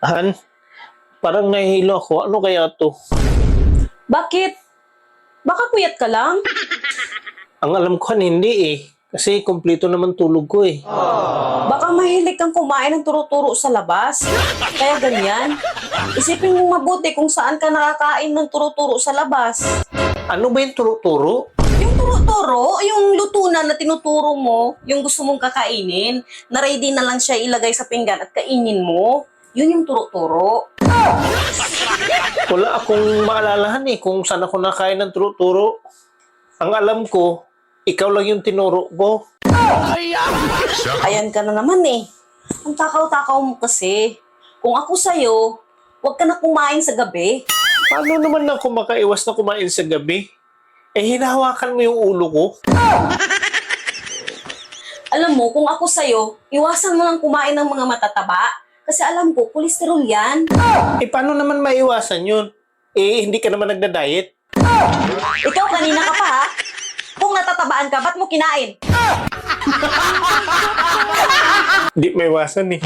Han, parang nahihilo ako. Ano kaya to? Bakit? Baka puyat ka lang? Ang alam ko, Han, hindi eh. Kasi kumpleto naman tulog ko eh. Baka mahilig kang kumain ng turo-turo sa labas. Kaya ganyan. Isipin mong mabuti kung saan ka nakakain ng turo-turo sa labas. Ano ba yung turo-turo? Yung turo-turo, yung lutunan na tinuturo mo, yung gusto mong kakainin, na ready na lang siya ilagay sa pinggan at kainin mo, yun yung turo-turo. Wala akong maalalahan eh kung saan ako nakain ng turo-turo. Ang alam ko, ikaw lang yung tinuro ko. Ayan ka na naman eh. Ang takaw-takaw mo kasi. Kung ako sa'yo, huwag ka na kumain sa gabi. Paano naman ako makaiwas na kumain sa gabi? Eh, hinahawakan mo yung ulo ko. Alam mo, kung ako sa'yo, iwasan mo lang kumain ng mga matataba. Kasi alam ko, kolesterol yan. Eh, paano naman maiwasan yun? Eh, hindi ka naman nagda-diet. Ikaw, kanina ka pa ha? Kung natatabaan ka, ba't mo kinain? Hindi maiwasan eh.